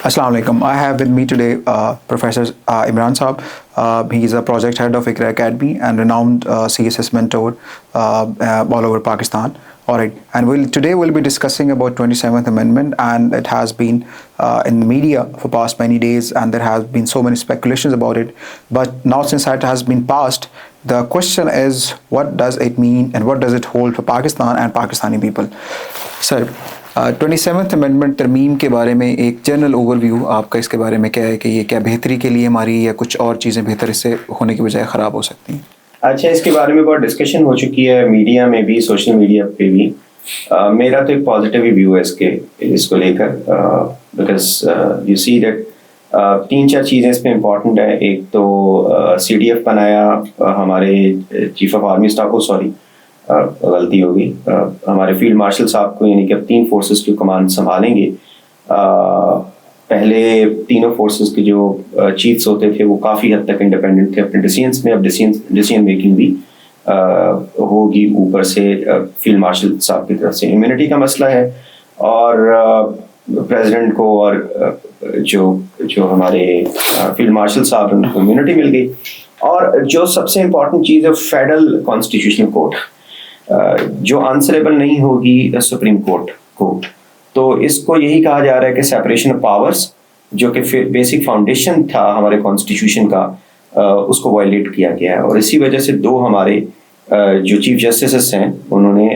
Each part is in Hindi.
Assalamu alaikum. I have with me today Professor Imran Saab. He is a project head of ICRA Academy and renowned CSS mentor all over Pakistan. All right, and today we'll be discussing about 27th Amendment, and it has been in the media for past many days, and there has been so many speculations about it. But now, since it has been passed, the question is, what does it mean, and what does it hold for Pakistan and Pakistani people? Sir, 27th amendment तरमीम के बारे में एक जनरल ओवरव्यू आपका इसके बारे में क्या है कि ये क्या बेहतरी के लिए हमारी या कुछ और चीज़ें बेहतर इससे होने की बजाय ख़राब हो सकती हैं? अच्छा, इसके बारे में बहुत डिस्कशन हो चुकी है मीडिया में भी, सोशल मीडिया पे भी। मेरा तो एक पॉजिटिव व्यू है इसको लेकर, बिकॉज यू सी दैट तीन चार चीज़ें इसमें इम्पॉर्टेंट है। एक तो CDF बनाया हमारे चीफ ऑफ आर्मी स्टाफ को, सॉरी गलती होगी, हमारे फील्ड मार्शल साहब को, यानी कि अब 3 फोर्सेस की कमांड संभालेंगे। पहले तीनों फोर्सेस के जो चीफ्स होते थे वो काफ़ी हद तक इंडिपेंडेंट थे अपने डिसीजंस में। अब डिसीजन मेकिंग भी होगी ऊपर से फील्ड मार्शल साहब की तरफ से। इम्यूनिटी का मसला है और प्रेसिडेंट को और जो हमारे फील्ड मार्शल साहब उनको इम्यूनिटी मिल गई। और जो सबसे इम्पोर्टेंट चीज़ है फेडरल कॉन्स्टिट्यूशनल कोर्ट, जो आंसरेबल नहीं होगी सुप्रीम कोर्ट को, तो इसको यही कहा जा रहा है कि सेपरेशन ऑफ पावर्स, जो कि बेसिक फाउंडेशन था हमारे कॉन्स्टिट्यूशन का, उसको वायलेट किया गया है। और इसी वजह से 2 हमारे जो चीफ जस्टिस हैं उन्होंने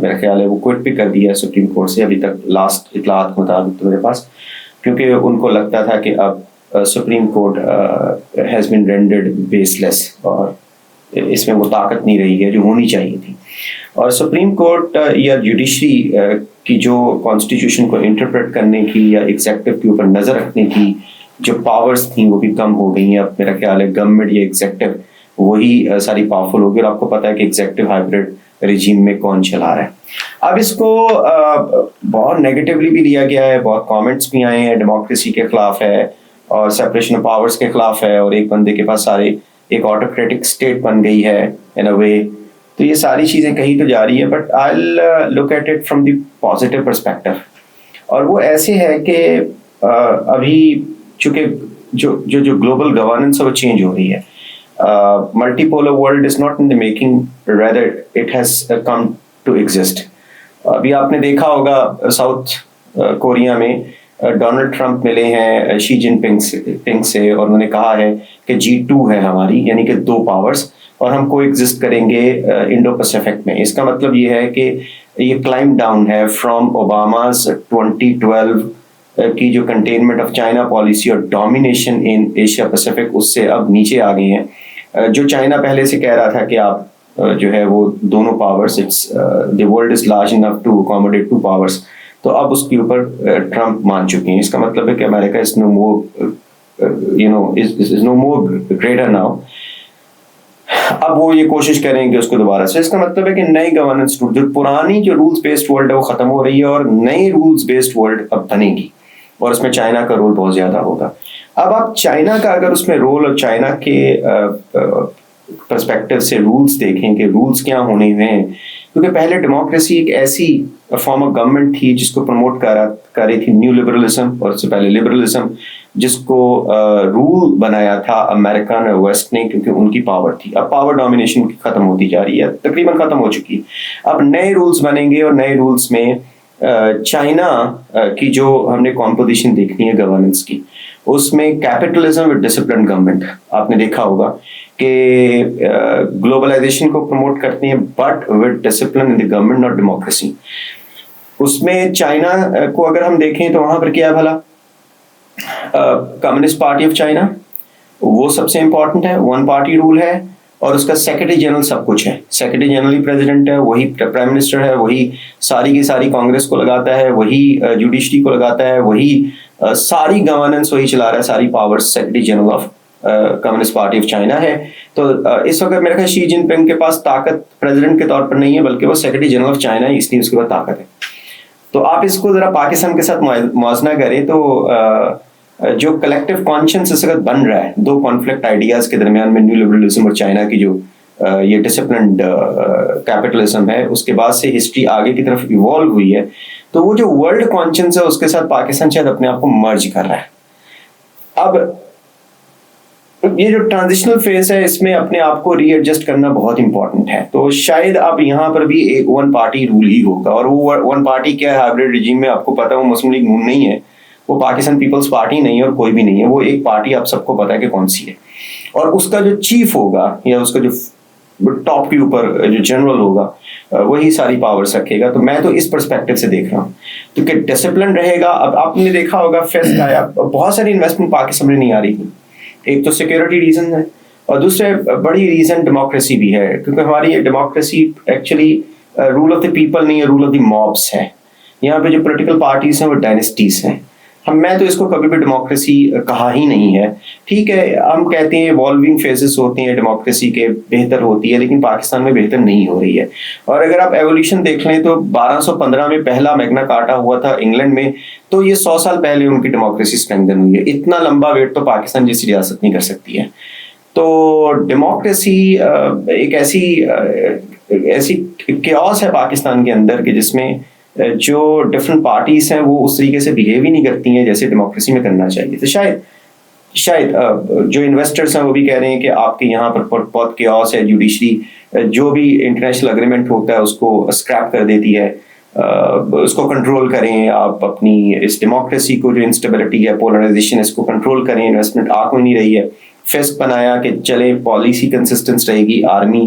मेरा ख्याल है वो क्विट भी कर दिया है सुप्रीम कोर्ट से, अभी तक लास्ट इतलात के मुताबिक तो मेरे पास, क्योंकि उनको लगता था कि अब Supreme Court has been rendered baseless और इसमें वो ताकत नहीं रही है जो होनी चाहिए थी। और सुप्रीम कोर्ट या जुडिशरी की जो कॉन्स्टिट्यूशन को इंटरप्रेट करने की या एग्जेक्टिव के ऊपर नज़र रखने की जो पावर्स थी वो भी कम हो गई हैं। अब मेरा ख्याल है गवर्नमेंट या एग्जेक्टिव वही सारी पावरफुल होगी। और आपको पता है कि एग्जेक्टिव हाइब्रिड रिजीम में कौन चला रहा है। अब इसको बहुत नेगेटिवली भी लिया गया है, बहुत कमेंट्स भी आए हैं, डेमोक्रेसी के खिलाफ है और सेपरेशन ऑफ पावर्स के खिलाफ है, और एक बंदे के पास सारे एक ऑटोक्रेटिक स्टेट बन गई है इन अ वे। तो ये सारी चीज़ें कही तो जा रही है, but I will look at it from the positive perspective. और वो ऐसे है कि अभी चूँकि जो ग्लोबल गवर्नेंस है वो चेंज हो रही है। Multipolar world is not in the making, rather it has come to exist. अभी आपने देखा होगा साउथ कोरिया में डोनाल्ड ट्रंप मिले हैं शी जिनपिंग से और उन्होंने कहा है कि G2 है हमारी, यानी कि 2 पावर्स, और हम को एग्जिस्ट करेंगे इंडो पैसिफिक में। इसका मतलब ये है कि ये क्लाइम डाउन है फ्रॉम ओबामास 2012 की जो कंटेनमेंट ऑफ चाइना पॉलिसी और डोमिनेशन इन एशिया पैसिफिक, उससे अब नीचे आ गए हैं। जो चाइना पहले से कह रहा था कि आप जो है वो दोनों powers, it's the world is large enough to accommodate 2 powers, तो अब उसके ऊपर ट्रंप मान चुके हैं। इसका मतलब है कि America is no more is no more greater now. अब वो ये कोशिश करेंगे उसको दोबारा से। इसका मतलब है कि नई गवर्नेंस, जो पुरानी जो रूल्स बेस्ड वर्ल्ड है वो खत्म हो रही है और नई रूल्स बेस्ड वर्ल्ड अब बनेगी, और उसमें चाइना का रोल बहुत ज्यादा होगा। अब आप चाइना का अगर उसमें रोल और चाइना के पर्सपेक्टिव से रूल्स देखें कि रूल्स क्या होने हैं, क्योंकि पहले डेमोक्रेसी एक ऐसी फॉर्म ऑफ गवर्नमेंट थी जिसको प्रमोट कर रही थी न्यू लिबरलिज्म, और उससे पहले लिबरलिज्म, जिसको रूल बनाया था अमेरिकन और वेस्ट ने, क्योंकि उनकी पावर थी। अब पावर डोमिनेशन खत्म होती जा रही है, तकरीबन खत्म हो चुकी है। अब नए रूल्स बनेंगे और नए रूल्स में चाइना की जो हमने कॉम्पोजिशन देखनी है गवर्नेंस की, उसमें कैपिटलिज्म विद डिसिप्लिन गवर्नमेंट, आपने देखा होगा कि ग्लोबलाइजेशन को प्रमोट करती हैं but with discipline in the government, not democracy. उसमें चाइना को अगर हम देखें तो वहां पर क्या है भला, कम्युनिस्ट पार्टी ऑफ चाइना वो सबसे इंपॉर्टेंट है, 1 पार्टी रूल है, और उसका सेक्रेटरी जनरल सब कुछ है। सेक्रेटरी जनरल ही प्रेसिडेंट है, वही प्राइम मिनिस्टर है, वही सारी की सारी कांग्रेस को लगाता है, वही जुडिशरी को लगाता है, वही सारी गवर्नेंस वही चला रहा है, सारी powers secretary general of communist party of China है। तो इस वक्त मेरे ख्याल शी जिनपिंग के पास ताकत प्रेसिडेंट के तौर पर नहीं है, बल्कि वो सेक्रेटरी जनरल ऑफ चाइना है, इसलिए उसके पास ताकत है। तो आप इसको जरा पाकिस्तान के साथ मुआवजा करें तो जो कलेक्टिव कॉन्शियंस इस वक्त बन रहा है 2 कॉन्फ्लिक्ट आइडियाज के दरमियान में, न्यू लिबरलिज्म और चाइना की जो ये डिसिप्लिन्ड कैपिटलिज्म है, उसके बाद से हिस्ट्री आगे की तरफ इवॉल्व हुई है। तो वो जो वर्ल्ड कॉन्शियंस है उसके साथ पाकिस्तान शायद अपने आप को मर्ज कर रहा है। अब ये जो ट्रांजिशनल फेज है इसमें अपने आप को रीएडजस्ट करना बहुत इंपॉर्टेंट है। तो शायद अब यहाँ पर भी एक वन पार्टी रूल ही होगा, और वो वन पार्टी क्या है हाइब्रिड रिजीम में, आपको पता है वो मुस्लिम लीग नून नहीं है, वो पाकिस्तान पीपल्स पार्टी नहीं है, और कोई भी नहीं है, वो एक पार्टी आप सबको पता है कि कौन सी है। और उसका जो चीफ होगा या उसका जो टॉप के ऊपर जो जनरल होगा वही सारी पावर्स रखेगा। तो मैं तो इस पर्सपेक्टिव से देख रहा हूँ, क्योंकि डिसिप्लिन रहेगा। अब आपने देखा होगा फेस्ट आया, बहुत सारी इन्वेस्टमेंट पाकिस्तान में नहीं आ रही थी। एक तो सिक्योरिटी रीजन है, और दूसरे बड़ी रीजन डेमोक्रेसी भी है, क्योंकि हमारी ये democracy actually rule of the people नहीं है, रूल ऑफ द मॉब्स है। यहाँ पे जो पॉलिटिकल पार्टीज हैं वो डायनेस्टीज हैं। मैं तो इसको कभी भी डेमोक्रेसी कहा ही नहीं है। ठीक है, हम कहते हैं इवॉल्विंग फेजेस होते हैं डेमोक्रेसी के, बेहतर होती है, लेकिन पाकिस्तान में बेहतर नहीं हो रही है। और अगर आप एवोल्यूशन देख लें तो 1215 में पहला मैग्ना कार्टा हुआ था इंग्लैंड में, तो ये 100 साल पहले उनकी डेमोक्रेसी स्ट्रेंथन हुई है। इतना लंबा वेट तो पाकिस्तान जैसी रियासत नहीं कर सकती है। तो डेमोक्रेसी एक ऐसी क्योस है पाकिस्तान के अंदर कि जिसमें जो डिफरेंट पार्टीज हैं वो उस तरीके से बिहेव ही नहीं करती हैं जैसे डेमोक्रेसी में करना चाहिए। तो शायद जो इन्वेस्टर्स हैं वो भी कह रहे हैं कि आपके यहाँ पर बहुत क्योस है, जुडिशरी जो भी इंटरनेशनल एग्रीमेंट होता है उसको स्क्रैप कर देती है, उसको कंट्रोल करें आप। अपनी इस डेमोक्रेसी को जो इंस्टेबिलिटी है, पोलराइजेशन, इसको कंट्रोल करें। इन्वेस्टमेंट आ कोई नहीं रही है। फिस्क बनाया कि चले पॉलिसी कंसिस्टेंस रहेगी, आर्मी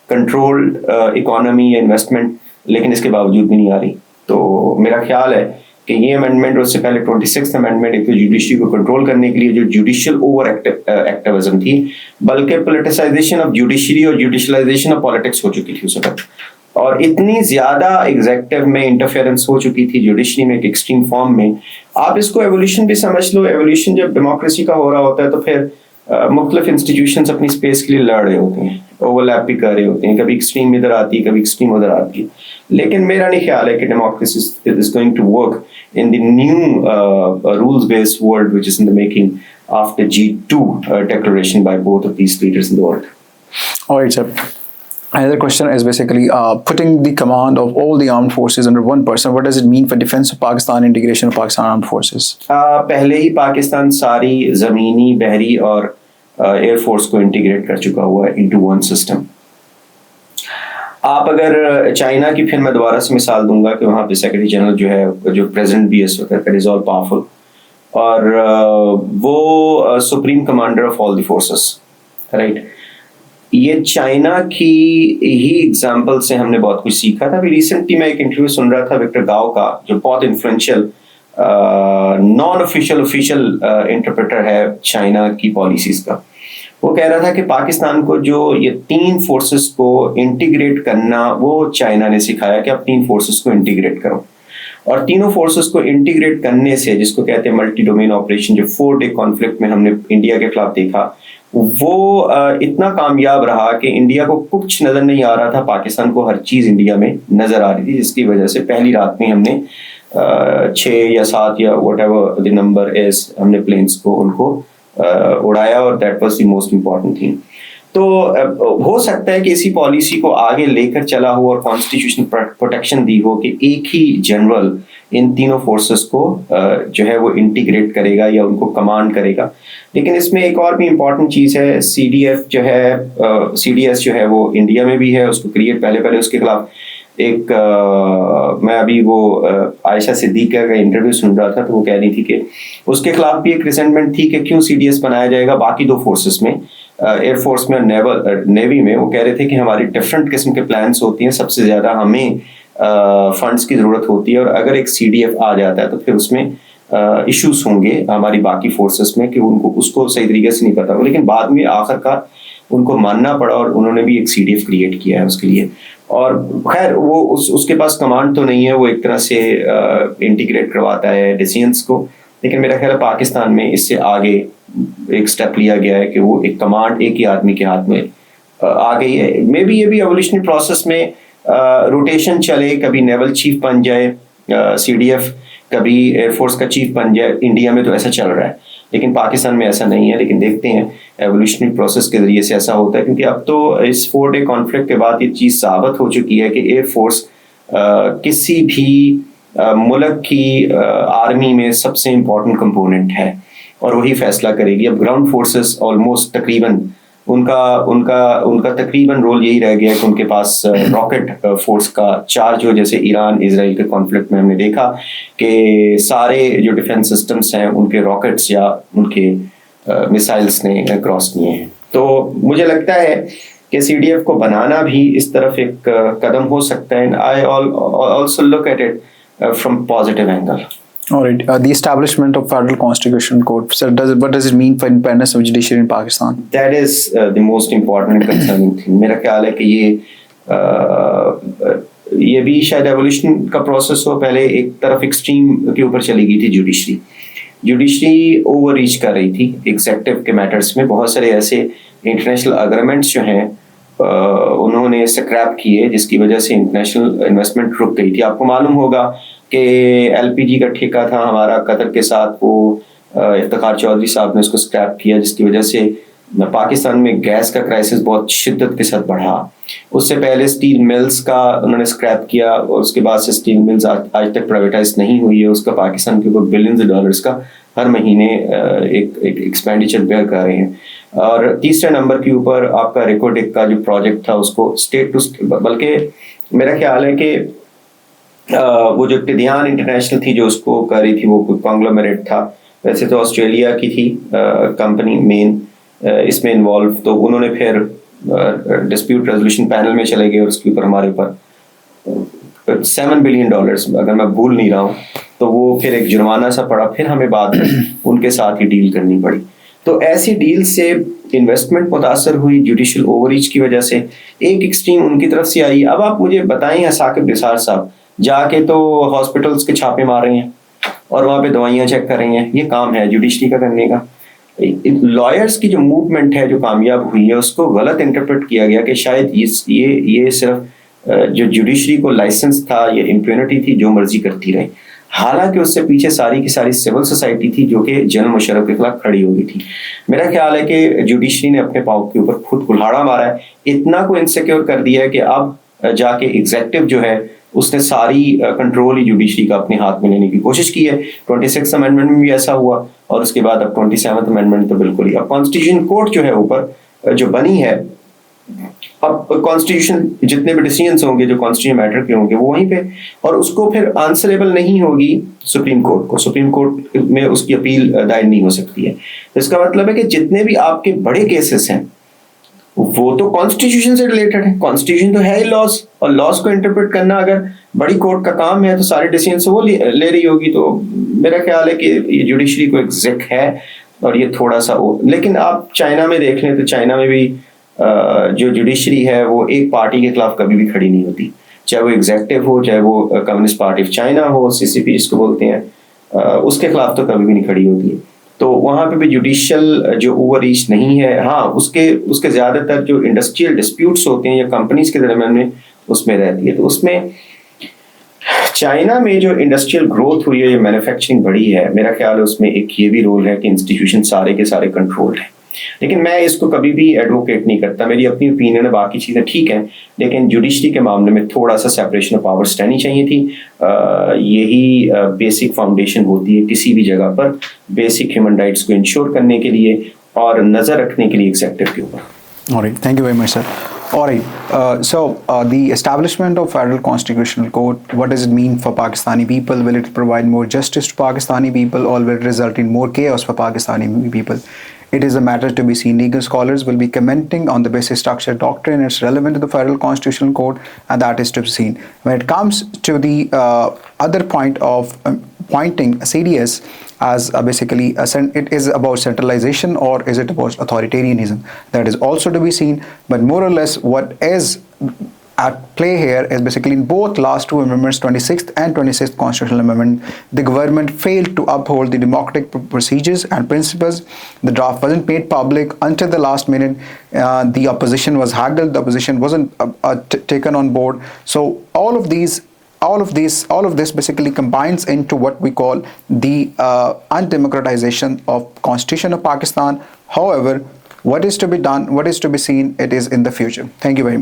कंट्रोल्ड इकोनॉमी या इन्वेस्टमेंट, लेकिन इसके बावजूद भी नहीं आ रही। तो मेरा ख्याल है कि ये अमेंडमेंट, उससे पहले 26th अमेंडमेंट, एक तो जुडिशरी को कंट्रोल करने के लिए जो जुडिशियल ओवर एक्टिविज्म थी, बल्कि पोलिटिसाइजेशन ऑफ जुडिशरी और जुडिशलाइजेशन ऑफ पॉलिटिक्स हो चुकी थी उस वक्त। और इतनी ज्यादा एग्जेक्टिव में इंटरफेरेंस हो चुकी थी जुडिशरी में एक एक्सट्रीम फॉर्म में। आप इसको एवोल्यूशन भी समझ लो। एवोल्यूशन जब डेमोक्रेसी का हो रहा होता है तो फिर मुख्तलिफ इंस्टीट्यूशंस अपनी स्पेस के लिए लड़ रहे होते हैं, ओवरलैप भी कर रहे होते हैं, कभी एक्सट्रीम इधर आती है, कभी एक्सट्रीम उधर आती है। लेकिन मेरा नहीं ख्याल है कि democracy is going to work in the new rules based world which is in the making after G2 declaration by both of these leaders in the world. All right, sir. Another question is basically putting the command of all the armed forces under one person. What does it mean for defense of Pakistan, integration of Pakistan armed forces? पहले ही पाकिस्तान सारी ज़मीनी, बहरी और एयरफोर्स को इंटीग्रेट कर चुका हुआ है इनटू वन सिस्टम। आप अगर चाइना की, फिर मैं दोबारा से मिसाल दूंगा कि वहाँ पे सेक्रेटरी जनरल जो है, जो प्रेसिडेंट भी है इस वक्त, इज ऑल पावरफुल, और वो supreme commander of all the forces, right. ये चाइना की ही एग्जाम्पल से हमने बहुत कुछ सीखा था। अभी रिसेंटली मैं एक इंटरव्यू सुन रहा था विक्टर गाओ का, जो बहुत influential non official official interpreter है चाइना की पॉलिसीज का। वो कह रहा था कि पाकिस्तान को जो ये 3 फोर्सेस को इंटीग्रेट करना, वो चाइना ने सिखाया कि आप 3 फोर्सेस को इंटीग्रेट करो। और तीनों फोर्सेस को इंटीग्रेट करने से, जिसको कहते हैं मल्टी डोमेन ऑपरेशन, जो 4 डे कॉन्फ्लिक्ट में हमने इंडिया के खिलाफ देखा, वो इतना कामयाब रहा कि इंडिया को कुछ नजर नहीं आ रहा था, पाकिस्तान को हर चीज इंडिया में नजर आ रही थी, जिसकी वजह से पहली रात में हमने 6 या 7 या व्हाटएवर द नंबर इज, हमने प्लेन्स को उनको उड़ाया, और that was the most important thing. तो हो सकता है कि इसी पॉलिसी को आगे लेकर चला हो और कॉन्स्टिट्यूशन प्रोटेक्शन दी हो कि एक ही जनरल इन तीनों फोर्सेस को जो है वो इंटीग्रेट करेगा या उनको कमांड करेगा। लेकिन इसमें एक और भी इम्पॉर्टेंट चीज़ है, CDF जो है, CDS जो है वो इंडिया में भी है, उसको क्रिएट पहले उसके खिलाफ एक मैं अभी वो आयशा सिद्दीकी का इंटरव्यू सुन रहा था, तो वो कह रही थी कि उसके खिलाफ भी एक रिसेंटमेंट थी कि क्यों CDS बनाया जाएगा बाकी 2 फोर्सेस में, एयरफोर्स में और नेवी में। वो कह रहे थे कि हमारी डिफरेंट किस्म के प्लान्स होती हैं, सबसे ज़्यादा हमें फंड्स की ज़रूरत होती है, और अगर एक CDF आ जाता है तो फिर उसमें इश्यूज होंगे हमारी बाकी फोर्सेस में कि उनको उसको सही तरीके से नहीं पता हो। लेकिन बाद में आखिरकार उनको मानना पड़ा और उन्होंने भी एक CDF क्रिएट किया है उसके लिए। और खैर वो उसके पास कमांड तो नहीं है, वो एक तरह से इंटीग्रेट करवाता है डिसीजंस को। लेकिन मेरा ख्याल है पाकिस्तान में इससे आगे एक स्टेप लिया गया है कि वो एक कमांड एक ही आदमी के हाथ में आ गई है। मे बी ये भी एवोल्यूशनरी प्रोसेस में रोटेशन चले, कभी नेवल चीफ बन जाए CDF, कभी एयरफोर्स का चीफ बन जाए। इंडिया में तो ऐसा चल रहा है, लेकिन पाकिस्तान में ऐसा नहीं है। लेकिन देखते हैं एवोल्यूशनरी प्रोसेस के जरिए से ऐसा होता है, क्योंकि अब तो इस 4 डे कॉन्फ्लिक्ट के बाद ये चीज़ साबित हो चुकी है कि एयरफोर्स किसी भी मुल्क की आर्मी में सबसे इम्पोर्टेंट कंपोनेंट है। और वही फैसला करेगी। अब ग्राउंड फोर्सेस ऑलमोस्ट तकरीबन उनका उनका उनका तकरीबन रोल यही रह गया कि उनके पास रॉकेट फोर्स का चार्ज हो। जैसे ईरान इसराइल के कॉन्फ्लिक्ट में हमने देखा कि सारे जो डिफेंस सिस्टम्स हैं उनके रॉकेट्स या उनके मिसाइल्स ने क्रॉस किए हैं। तो मुझे लगता है कि CDF को बनाना भी इस तरफ एक कदम हो सकता है। I also look at it from positive angle. All right. The establishment of federal constitutional court. So, what does it mean for independence of judiciary in Pakistan? That is the most important and concerning thing. मेरा ख्याल है कि ये भी शायद एवोल्यूशन का प्रोसेस हो। पहले एक तरफ एक्सट्रीम के ऊपर चली गई थी जुडिशरी ओवर रीच कर रही थी एग्जेक्टिव के मैटर्स में। बहुत सारे ऐसे इंटरनेशनल अग्रीमेंट्स जो हैं उन्होंने स्क्रैप किए, जिसकी वजह से इंटरनेशनल इन्वेस्टमेंट रुक गई थी। आपको मालूम होगा कि LPG का ठेका था हमारा कतर के साथ, वो इफ्तिखार चौधरी साहब ने उसको स्क्रैप किया, जिसकी वजह से पाकिस्तान में गैस का क्राइसिस बहुत शिद्दत के साथ बढ़ा। उससे पहले स्टील मिल्स का उन्होंने स्क्रैप किया और उसके बाद से स्टील मिल्स आज तक प्राइवेटाइज नहीं हुई है। उसका पाकिस्तान के ऊपर बिलियंस डॉलर्स का हर महीने एक एक्सपेंडिचर बेयर कर रहे हैं। और तीसरे नंबर के ऊपर आपका रिकोडेक का जो प्रोजेक्ट था उसको स्टेट टू, बल्कि मेरा ख्याल है कि वो जो टिडियान इंटरनेशनल थी जो उसको कर रही थी, वो कोई कॉन्ग्लोमरेट था। वैसे तो ऑस्ट्रेलिया की थी कंपनी मेन इसमें इन्वॉल्व, तो उन्होंने फिर डिस्प्यूट रेजोल्यूशन पैनल में चले गए और उसके ऊपर हमारे ऊपर $7 बिलियन, अगर मैं भूल नहीं रहा हूँ, तो वो फिर एक जुर्माना सा पड़ा। फिर हमें बाद में उनके साथ ही डील करनी पड़ी। तो ऐसी डील से इन्वेस्टमेंट मुतासर हुई जुडिशल ओवररीच की वजह से। एक एक्सट्रीम उनकी तरफ से आई। अब आप मुझे बताएं, साकिब निसार साहब जाके तो हॉस्पिटल्स के छापे मार रहे हैं और वहाँ पे दवाइयाँ चेक कर रहे हैं। ये काम है जुडिशरी का करने का? लॉयर्स की जो मूवमेंट है जो कामयाब हुई है उसको गलत इंटरप्रेट किया गया कि शायद ये सिर्फ जो जुडिशरी को लाइसेंस था, ये इम्प्यूनिटी थी, जो मर्जी करती रहे। हालांकि उससे पीछे सारी की सारी सिविल सोसाइटी थी जो कि जनरल मुशर्रफ के खिलाफ खड़ी हो गई थी। मेरा ख्याल है कि जुडिशरी ने अपने पाँव के ऊपर खुद कुल्हाड़ा मारा है, इतना को इनसिक्योर कर दिया है कि अब जाके एग्जेक्टिव जो है उसने सारी कंट्रोल ही जुडिशरी का अपने हाथ में लेने की कोशिश की है। 26th अमेंडमेंट में भी ऐसा हुआ और उसके बाद अब 27th अमेंडमेंट तो बिल्कुल ही। अब कॉन्स्टिट्यूशन कोर्ट जो है ऊपर जो बनी है, अब कॉन्स्टिट्यूशन जितने भी डिसीजंस होंगे जो कॉन्स्टिट्यूशन मैटर के होंगे वो वहीं पे, और उसको फिर आंसरेबल नहीं होगी सुप्रीम कोर्ट को। सुप्रीम कोर्ट में उसकी अपील दायर नहीं हो सकती है। तो इसका मतलब है कि जितने भी आपके बड़े केसेस हैं वो तो कॉन्स्टिट्यूशन से रिलेटेड है। कॉन्स्टिट्यूशन तो है ही लॉज, और लॉज को इंटरप्रेट करना अगर बड़ी कोर्ट का काम है तो सारे डिसीजन वो ले रही होगी। तो मेरा ख्याल है कि ये जुडिशरी को एक जिक है और ये थोड़ा सा लेकिन आप चाइना में देख लें तो चाइना में भी जो जुडिशरी है वो एक पार्टी के खिलाफ कभी भी खड़ी नहीं होती, चाहे वो एग्जेक्टिव हो, चाहे वो कम्युनिस्ट पार्टी ऑफ चाइना हो, CCP जिसको बोलते हैं, उसके खिलाफ तो कभी भी नहीं खड़ी होती है। तो वहाँ पे भी जुडिशियल जो ओवररीच नहीं है। हाँ, उसके ज़्यादातर जो इंडस्ट्रियल डिस्प्यूट्स होते हैं या कंपनीज के दरमियान में उसमें रहती है। तो उसमें चाइना में जो इंडस्ट्रियल ग्रोथ हुई है, मैन्युफैक्चरिंग बढ़ी है, मेरा ख्याल है उसमें एक ये भी रोल है कि इंस्टीट्यूशन सारे के सारे कंट्रोल्ड हैं। लेकिन मैं इसको कभी भी एडवोकेट नहीं करता, मेरी अपनी ओपिनियन है, बाकी चीज़ें ठीक हैं, लेकिन जुडिशरी के मामले में थोड़ा सा सेपरेशन ऑफ पावर्स रहनी चाहिए थी। यही बेसिक फाउंडेशन होती है किसी भी जगह पर बेसिक ह्यूमन राइट्स को इंश्योर करने के लिए और नज़र रखने के लिए एग्जेक्टिव के ऊपर। All right, thank you very much, sir. All right, so the establishment of Federal Constitutional Court, what does it mean for Pakistani people? Will it provide more justice to Pakistani people, or will it result in more chaos for Pakistani people? It is a matter to be seen. Legal scholars will be commenting on the basic structure doctrine. It's relevant to the Federal Constitutional Court, and that is to be seen. When it comes to the other point of pointing CDS as basically it is about centralization or is it about authoritarianism, that is also to be seen. But more or less what is at play here is basically in both last two amendments, 26th and 26th constitutional amendment, the government failed to uphold the democratic procedures and principles. The draft wasn't made public until the last minute. The opposition was haggled, the opposition wasn't taken on board. So all of this basically combines into what we call the undemocratization of Constitution of Pakistan. However, what is to be done, what is to be seen, it is in the future. Thank you very much.